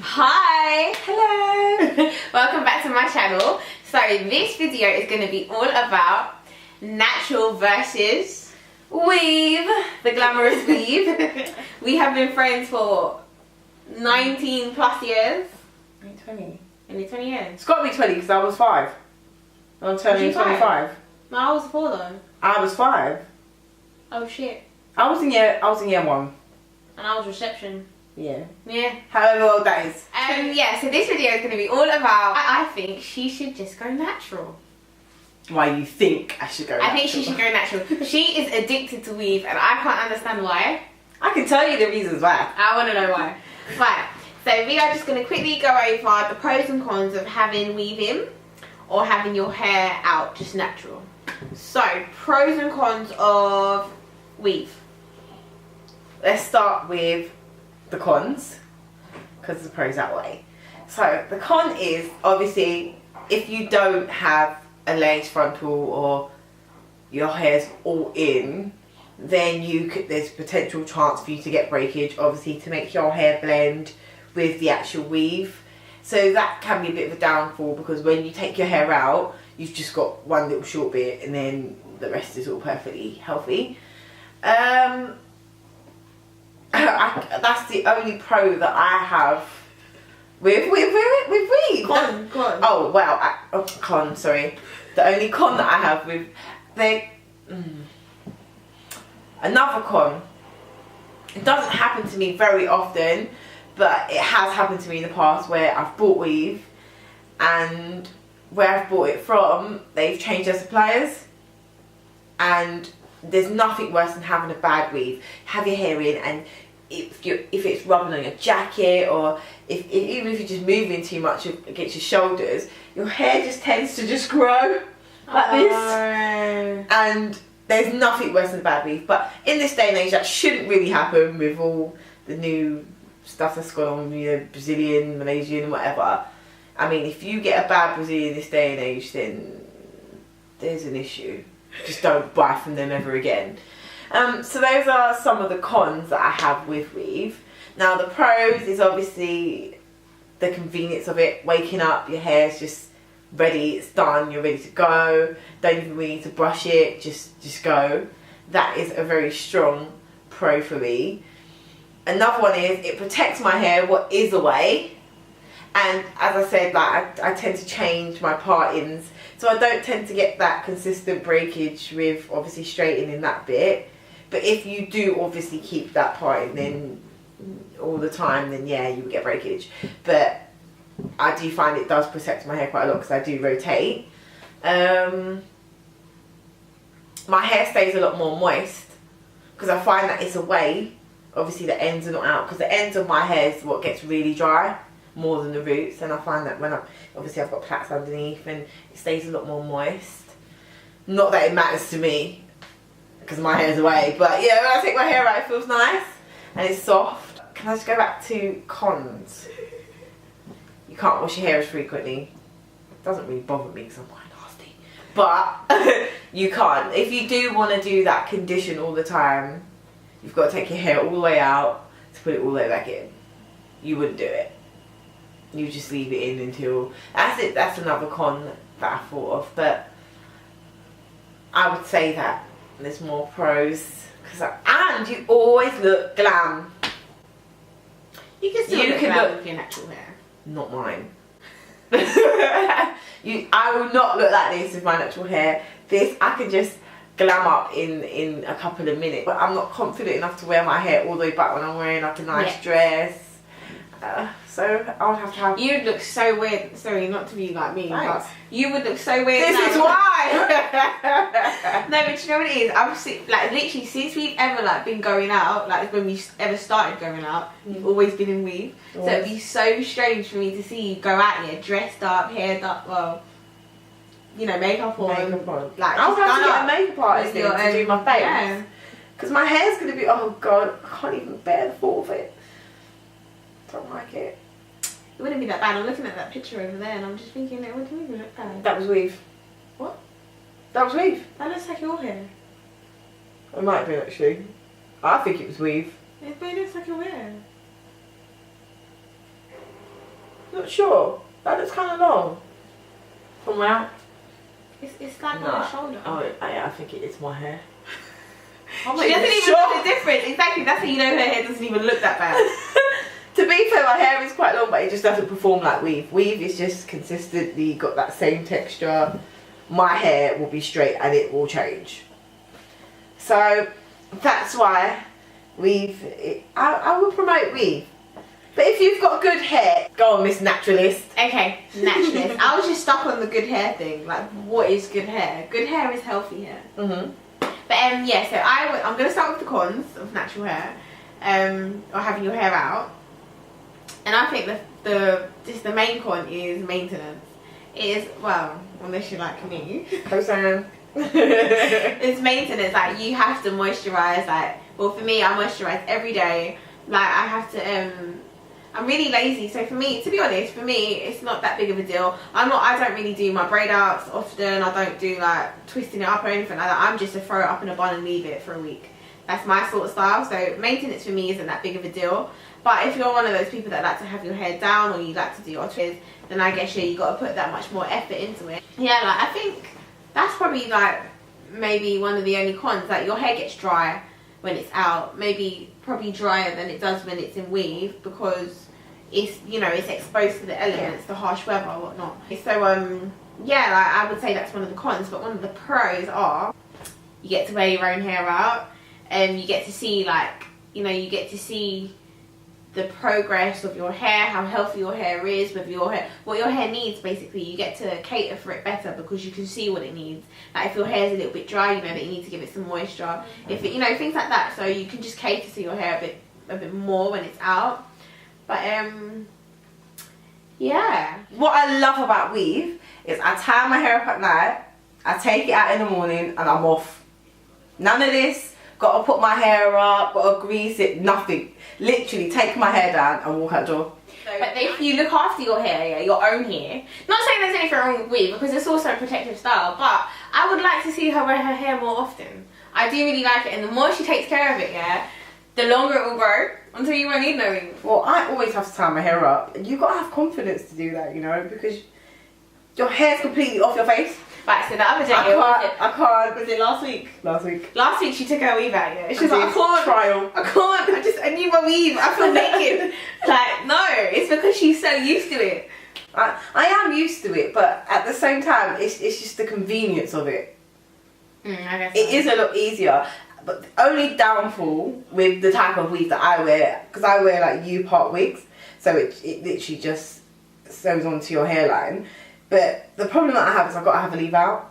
Hi, hello. Welcome back to my channel. So this video is going to be all about natural versus weave, the glamorous weave. We have been friends for 19 plus years. 20. Only 20 years. It's got to be 20 because I was 5. I'm turning 25. No, I was 4 though. I was 5. Oh shit. I was in year 1. And I was reception. Yeah. Yeah. However old that is. Yeah, so this video is going to be all about, I think she should just go natural. Why you think I should go natural? I think she should go natural. She is addicted to weave and I can't understand why. I can tell you the reasons why. I want to know why. Right, so we are just going to quickly go over the pros and cons of having weave in or having your hair out just natural. So, pros and cons of weave. Let's start with the cons, because the pros that way. So the con is obviously if you don't have a lace frontal or your hair's all in, then there's potential chance for you to get breakage, obviously, to make your hair blend with the actual weave. So that can be a bit of a downfall, because when you take your hair out, you've just got one little short bit and then the rest is all perfectly healthy. That's the only pro that I have with weave. Con. Oh wow, con. Sorry, the only con that I have with another con. It doesn't happen to me very often, but it has happened to me in the past where I've bought weave, and where I've bought it from, they've changed their suppliers, and there's nothing worse than having a bad weave. Have your hair in, and if it's rubbing on your jacket, or even if you're just moving too much against your shoulders, your hair just tends to just grow like this. And there's nothing worse than a bad weave. But in this day and age, that shouldn't really happen with all the new stuff that's gone on, you know, Brazilian, Malaysian, whatever. I mean, if you get a bad Brazilian this day and age, then there's an issue. Just don't buy from them ever again. So those are some of the cons that I have with weave. Now the pros is obviously the convenience of it. Waking up, your hair's just ready, it's done, you're ready to go. Don't even really need to brush it, just go. That is a very strong pro for me. Another one is it protects my hair what is away. And as I said, like I tend to change my part-ins, so I don't tend to get that consistent breakage with obviously straightening that bit. But if you do obviously keep that part-in then all the time, then yeah, you will get breakage. But I do find it does protect my hair quite a lot because I do rotate. My hair stays a lot more moist because I find that it's away. Obviously the ends are not out, because the ends of my hair is what gets really dry more than the roots, and I find that when obviously I've got plaits underneath, and it stays a lot more moist. Not that it matters to me because my hair's away, but yeah, when I take my hair out it feels nice and it's soft. Can I just go back to cons? You can't wash your hair as frequently. It doesn't really bother me because I'm quite nasty, but you can't. If you do want to do that condition all the time, you've got to take your hair all the way out to put it all the way back in. You wouldn't do it. You just leave it in until... That's another con that I thought of, but I would say that there's more pros. And you always look glam. You can still look glam with your natural hair. Not mine. I will not look like this with my natural hair. This, I can just glam up in a couple of minutes. But I'm not confident enough to wear my hair all the way back when I'm wearing like a nice dress. So I would have to have... You'd look so weird. Sorry, not to be like me, Thanks. but you would look so weird. This is why! No, but you know what it is? I've seen, like, literally since we've ever like been going out, like when we ever started going out, you've always been in weave. So it'd be so strange for me to see you go out here dressed up, haired up, well, you know, makeup on. Like, I'll have to get a makeup artist in to do my face. Because my hair's going to be, oh god, I can't even bear the thought of it. Don't like it. It wouldn't be that bad. I'm looking at that picture over there and I'm just thinking, it wouldn't even look bad. That was weave. What? That was weave. That looks like your hair. It might be actually. I think it was weave. It looks like a wear. Not sure. That looks kind of long. From where? It's like on the shoulder. Oh, yeah, I think it is my hair. She doesn't even know the difference. Exactly, that's how you know her hair doesn't even look that bad. To be fair, my hair is quite long, but it just doesn't perform like weave. Weave is just consistently got that same texture. My hair will be straight and it will change. So that's why weave. I will promote weave. But if you've got good hair, go on, Miss Naturalist. Okay, naturalist. I was just stuck on the good hair thing. Like, what is good hair? Good hair is healthy hair. But yeah, so I'm gonna start with the cons of natural hair, or having your hair out. And I think the main con is maintenance. It is, well, unless you're like me. It's maintenance. Like, you have to moisturize. Like, well, for me, I moisturize every day. Like, I have to. I'm really lazy, so for me, to be honest, it's not that big of a deal. I don't really do my braid outs often. I don't do like twisting it up or anything like that. I'm just to throw it up in a bun and leave it for a week. That's my sort of style. So maintenance for me isn't that big of a deal. But if you're one of those people that like to have your hair down, or you like to do your twists, then I guess you got to put that much more effort into it. Yeah, like, I think that's probably like maybe one of the only cons. Like, your hair gets dry when it's out, probably drier than it does when it's in weave, because it's, you know, it's exposed to the elements, the harsh weather or whatnot. So yeah, like, I would say that's one of the cons. But one of the pros are you get to wear your own hair out, and you get to see, like, you know, you get to see the progress of your hair, how healthy your hair is, with your hair, what your hair needs. Basically, you get to cater for it better because you can see what it needs. Like, if your hair is a little bit dry, you know that you need to give it some moisture. If it, you know, things like that. So you can just cater to your hair a bit more when it's out. But yeah. What I love about weave is I tie my hair up at night, I take it out in the morning, and I'm off. None of this. Gotta put my hair up, gotta grease it, nothing. Literally take my hair down and walk out the door. But if you look after your hair, yeah, your own hair, not saying there's anything wrong with weave, because it's also a protective style, but I would like to see her wear her hair more often. I do really like it, and the more she takes care of it, yeah, the longer it will grow until you won't need no weave. Well, I always have to tie my hair up. You gotta have confidence to do that, you know, because your hair's completely off your face. Right, so the other day, I can't. Was it last week? Last week. Last week she took her weave out, yeah. She's like, I can't. Trial. I can't. I need my weave. I feel naked. Like, no, it's because she's so used to it. I am used to it, but at the same time, it's just the convenience of it. I guess it is a lot easier. But the only downfall with the type of weave that I wear, because I wear like U-part wigs, so it literally just sews onto your hairline. But the problem that I have is I've got to have a leave out.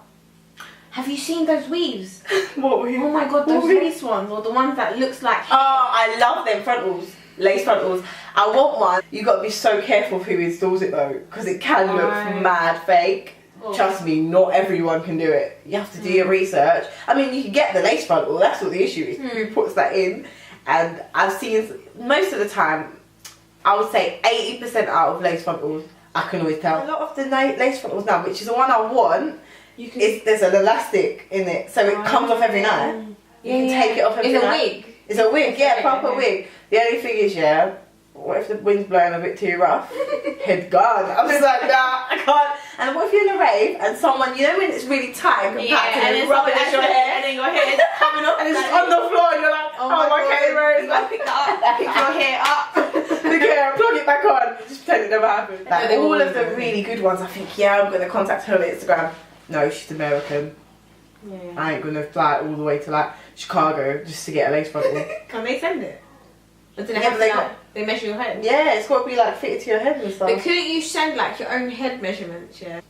Have you seen those weaves? What weave? Oh my god, those lace ones, or the ones that looks like hair. Oh, I love them frontals. Lace frontals. I want one. You got to be so careful of who installs it though, because it can look mad fake. Oh. Trust me, not everyone can do it. You have to do your research. I mean, you can get the lace frontal, that's what the issue is. Who puts that in? And I've seen, most of the time, I would say 80% out of lace frontals, I can always tell. A lot of the lace frontals now, which is the one I want, there's an elastic in it, so it comes off every night. You can take it off every night. It's a wig. It's a wig, yeah, proper wig. The only thing is, yeah, what if the wind's blowing a bit too rough? Head gone. I'm just like, nah, I can't. And what if you're in a rave and someone, you know when it's really tight and compacted and rubbing at your hair, and then your hair's coming up and it's on the floor and you're like, oh my god, where is that? Pick that up, pick your hair up. Look here, plug it back on. Just pretend it never happened. Like, all of the really good ones, I think, yeah, I'm going to contact her on Instagram. No, she's American. Yeah. I ain't going to fly all the way to like Chicago just to get a lace frontal. Can they send it? Or do they have to, they measure your head? Yeah, it's got to be like fitted to your head and stuff. But couldn't you send like your own head measurements, yeah?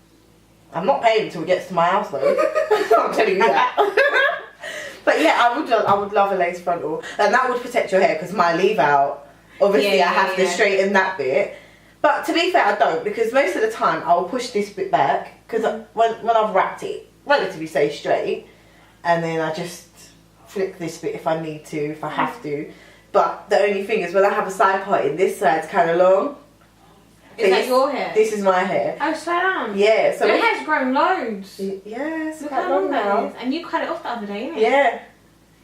I'm not paying until it gets to my house though. I'm telling you that. But yeah, I would love a lace frontal, and that would protect your hair because my leave out, obviously I have to straighten that bit. But to be fair, I don't, because most of the time I will push this bit back because when I've wrapped it relatively say straight, and then I just flick this bit if I need to, if I have to. But the only thing is when I have a side part in, this side's kind of long. Is that your hair? This is my hair. Oh, slow down. Yeah. So your hair's grown loads. Yeah, it's Look quite how long long that now. is. And you cut it off the other day, innit? Yeah.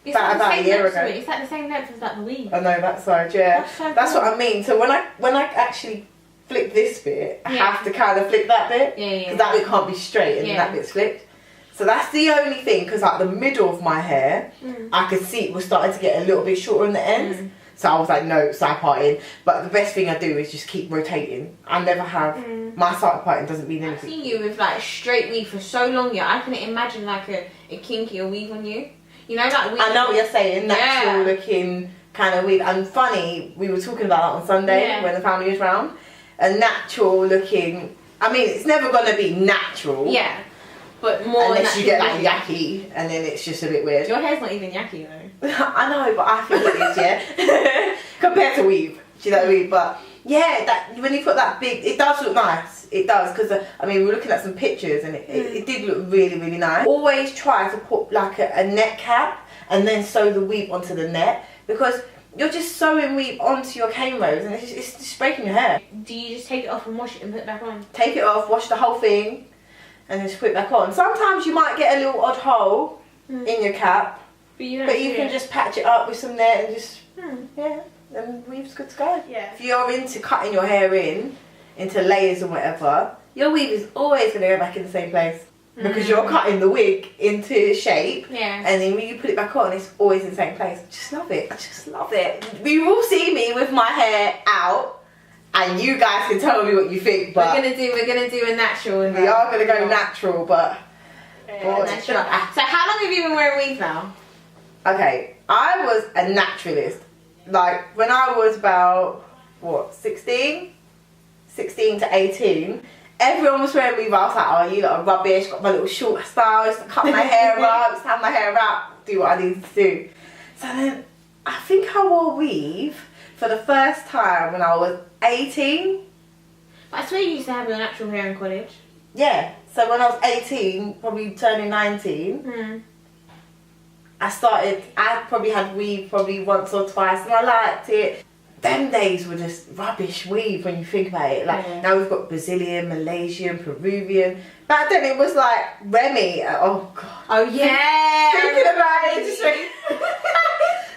It's like about a year ago. It's like the same length as like the weave. I know that side, yeah. That's so That's cool. what I mean. So when I actually flip this bit, I have to kind of flip that bit. Yeah. Because that bit can't be straight and that bit's flipped. So that's the only thing, because like the middle of my hair, I could see it was starting to get a little bit shorter in the ends. So I was like, no, side parting. But the best thing I do is just keep rotating. I never have, my side parting doesn't mean I've anything. seen you with like straight weave for so long, yeah. I couldn't imagine like a kinkier weave on you. You know, like weave. I know what you're saying, natural looking kind of weave. And funny, we were talking about that on Sunday when the family was round. A natural looking, I mean, it's never going to be natural. Yeah. But more unless you get like looking. yucky, and then it's just a bit weird. Your hair's not even yucky though. I know, but I think it is, yeah. Compared to weave, do you know what I mean? But yeah, that when you put that big, it does look nice. It does, because I mean, we were looking at some pictures, and it did look really, really nice. Always try to put like a net cap, and then sew the weave onto the net, because you're just sewing weave onto your cane rows, and it's just breaking your hair. Do you just take it off and wash it and put it back on? Take it off, wash the whole thing, and then just put it back on. Sometimes you might get a little odd hole in your cap, but you can just patch it up with some net and just, and weave's good to go. Yeah. If you're into cutting your hair into layers or whatever, your weave is always going to go back in the same place. Because you're cutting the wig into shape, and then when you put it back on, it's always in the same place. I just love it. I just love it. You will see me with my hair out, and you guys can tell me what you think. But we're gonna do a natural. We are gonna go natural, but natural. So how long have you been wearing weave now? Okay, I was a naturalist. Like when I was about what, 16 to 18. Everyone was wearing weave. I was like, oh, you lot are rubbish. Got my little short style. Just to cut my hair up. Just have my hair out. Do what I need to do. So then, I think I wore weave for the first time when I was 18. But I swear you used to have your natural hair in college. Yeah. So when I was 18, probably turning 19, I probably had weave probably once or twice, and I liked it. Them days were just rubbish weave when you think about it. Like now we've got Brazilian, Malaysian, Peruvian. Back then it was like Remy. Oh god. Oh yeah. Thinking about it, just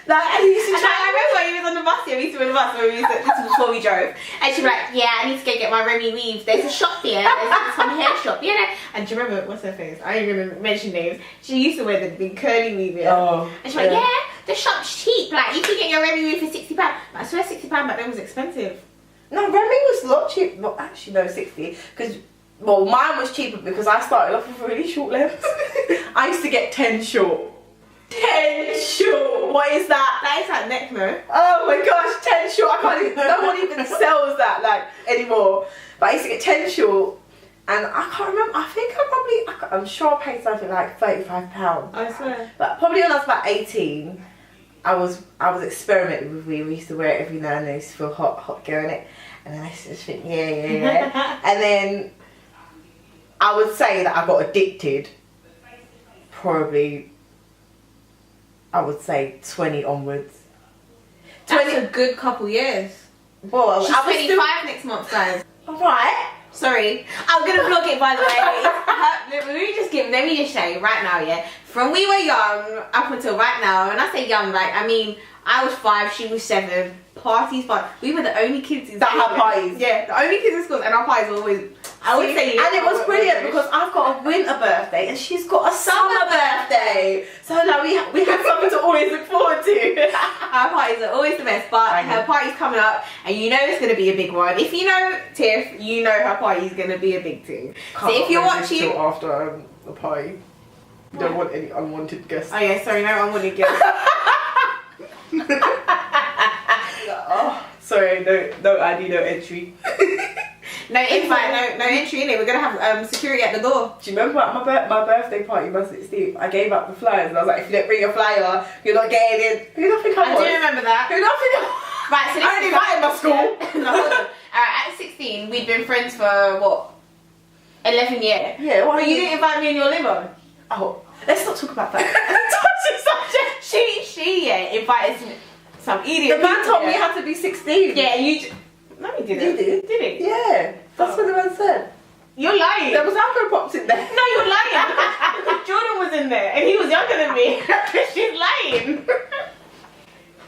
like I used to try. I remember when he was on the bus. Yeah, we used to be on the bus when this was before we drove. And she'd be like, "Yeah, I need to go get my Remy weave. There's a shop here. There's some hair shop. Yeah." And do you remember what's her face? I ain't gonna mention names. She used to wear the big curly weave. Yeah. Oh. And she's like, "Yeah, the shop's cheap. Like you can get your Remy weave for £60." I swear £60 back then was expensive. No, Remy was a lot cheap. Well, actually, no, 60. Because well, mine was cheaper because I started off with really short lengths. I used to get 10 short. 10 short. What is that? That is like neck, no? Oh my gosh, 10 short. I can't even. No one even sells that like anymore. But I used to get 10 short, and I can't remember. I think I'm sure I paid something like £35. I swear. But probably when I was about 18, I was experimenting with weave. We used to wear it every now and then. I used to feel hot girl in it, and then I used to just think yeah. And then I would say that I got addicted. Probably. I would say 20 onwards. That's a good couple years. Well, She's 25 next month, guys. Alright. Sorry. I'm going to vlog it, by the way. Let me just say right now, yeah. From we were young up until right now, and I say young, like, I mean, I was 5, she was 7. Parties, but we were the only kids in that had parties. Yeah, the only kids in school, and our parties were always. I would say, and it was brilliant because I've got a winter birthday and she's got a summer birthday. So like we had something to always look forward to. Our parties are always the best, but her party's coming up, and you know it's going to be a big one. If you know Tiff, you know her party's going to be a big thing. So if you're watching after the party, you don't want any unwanted guests. Oh yeah, sorry, no unwanted guests. Oh, sorry, no ID, no entry. No invite, no entry in it. We're gonna have security at the door. Do you remember at my birthday party, my 16th, I gave up the flyers and I was like, if you don't bring a flyer, you're not getting in. Who do I think I was? I do remember that. Who do I think I was? Right, so I only invited my school. No, hold on. Alright, at 16, we'd been friends for what? 11 years. Yeah, but you didn't invite me in your limo. Oh, let's not talk about that. She invited some idiot. The man told me you had to be 16. Yeah, no, he didn't. You did? Did he? Yeah, that's what the man said. You're lying. There was alcohol pops in there. No, you're lying. Jordan was in there and he was younger than me. She's lying.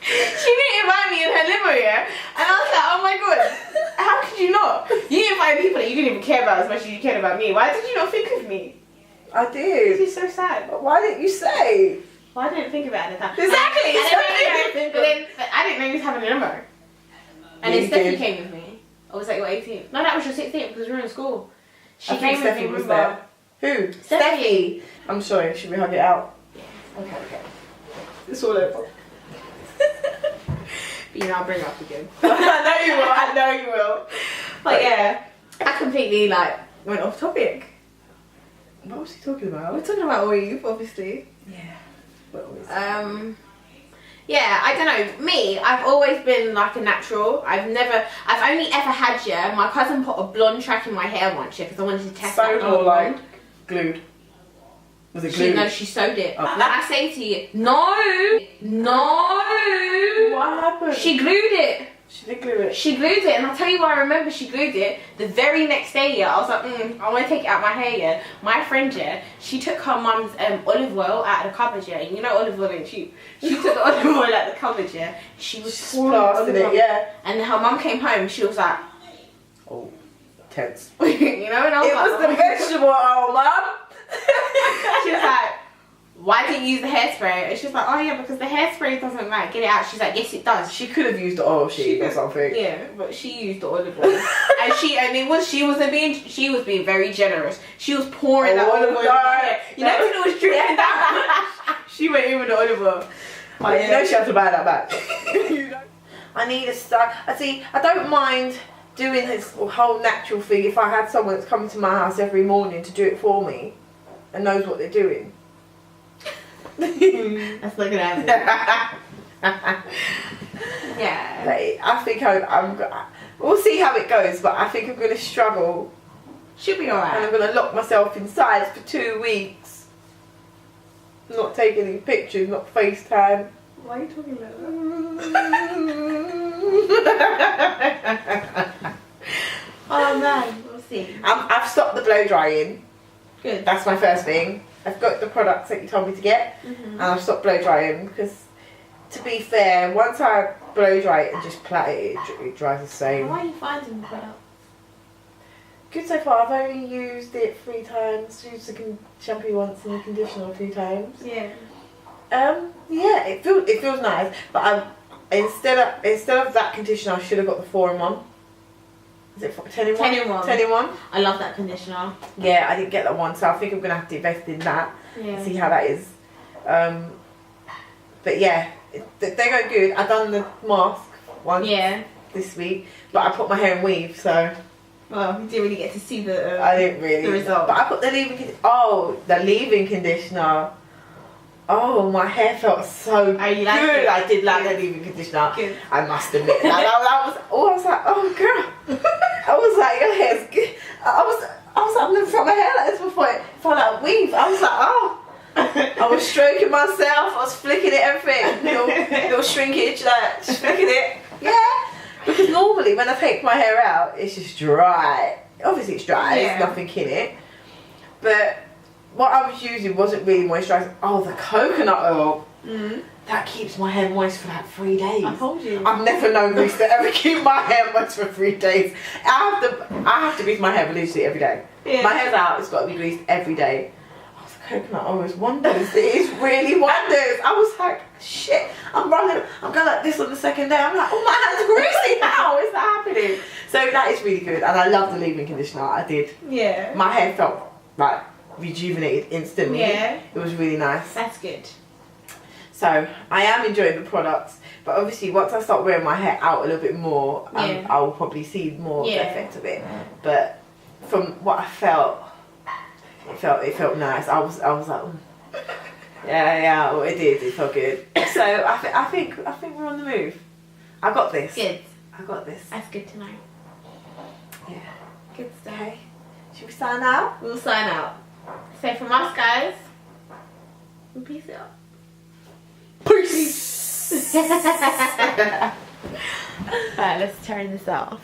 She didn't invite me in her limo, yeah? And I was like, oh my god, how could you not? You invited people that you didn't even care about as much as you cared about me. Why did you not think of me? I did. This is so sad. But why didn't you say? Well, I didn't think about it at the time. Exactly. But I didn't know he was having a limo. And then Steffi came with me. Or was that your 18th? No, that was your 16th because we were in school. She came with me, remember? Who? Steffi. I'm sorry, should we hug it out? Okay. It's all over. But you know, I'll bring it up again. I know you will. But yeah, I completely like went off topic. What was he talking about? We're talking about weave, obviously. Yeah. What was yeah, I don't know. Me, I've always been like a natural. I've only ever had, yeah, my cousin put a blonde track in my hair once, yeah, because I wanted to test sewed that. or like glued? Was it glued? No, she sewed it. Oh. When I say to you, no. What happened? She glued it. She did glue it. She glued it, and I'll tell you why I remember she glued it. The very next day, yeah, I was like, I want to take it out my hair, yeah. My friend, yeah, she took her mum's olive oil out of the cupboard, yeah. You know olive oil ain't cheap. She took the olive oil out of the cupboard, yeah. She was plastered it, yeah. And then her mum came home, she was like, oh, tense. you know, and I was it like, was the vegetable oil, mum. She was like, why didn't you use the hairspray? And she was like, oh yeah, because the hairspray doesn't like get it out. She's like, yes it does. She could have used the oil sheet or something. Yeah, but she used the olive oil. And she was being very generous. She was pouring that olive oil in her hair. You know, it was dripping down. She went in with the olive oil. But you know she had to buy that back. I need a style. I don't mind doing this whole natural thing if I had someone that's coming to my house every morning to do it for me and knows what they're doing. That's not gonna happen. Yeah. Like, I think we'll see how it goes, but I think I'm gonna struggle. She'll be alright. And I'm gonna lock myself inside for 2 weeks. Not taking any pictures, not FaceTime. Why are you talking like that? Oh man, we'll see. I've stopped the blow drying. Good. That's my first thing. I've got the products that you told me to get, and I've stopped blow drying because, to be fair, once I blow dry it and just plait it, it dries the same. Why are you finding the product? Good so far. I've only used it 3 times. Used the shampoo once and the conditioner 2 times. Yeah. Yeah, it feels nice, but instead of that conditioner, I should have got the 4-in-1. Is it 10 in 1? 10 in 1. 10 in 1. I love that conditioner. Yeah, I didn't get that one, so I think I'm gonna have to invest in that. Yeah. See how that is. But yeah, they go good. I done the mask once this week, but I put my hair in weave, so. Well, you didn't really get to see the. I didn't really. The result. But I put the leave-in conditioner. Oh, my hair felt so good. It? I did like the leave-in conditioner. Good. I must admit. I was like, oh girl. I was like, your hair's good. I was like, I've never felt my hair like this before. It felt like weave. I was like, oh. I was stroking myself. I was flicking it, everything. Little shrinkage, like just flicking it. Yeah. Because normally when I take my hair out, it's just dry. Obviously it's dry. Yeah. There's nothing in it. But what I was using wasn't really moisturising. Oh, the coconut oil. That keeps my hair moist for like 3 days. I told you. I've never known this to ever keep my hair moist for 3 days. I have to grease my hair religiously every day. Yeah. My hair's out, it's got to be greased every day. Oh, the coconut oil is wonders. It is really wonders. I was like, shit, I'm going like this on the second day. I'm like, oh, my hand's greasy. How is that happening? So that is really good. And I love the leave-in conditioner. I did. Yeah. My hair felt like rejuvenated instantly. Yeah. It was really nice. That's good. So I am enjoying the products, but obviously once I start wearing my hair out a little bit more, I will probably see more of the effect of it. But from what I felt, it felt nice. I was like, yeah, well, it did. It felt good. So I think we're on the move. I got this. Good. I got this. That's good to know. Yeah. Good stuff. Okay. Should we sign out? We'll sign out. So from us guys, we'll peace out. Peace. Alright, let's turn this off.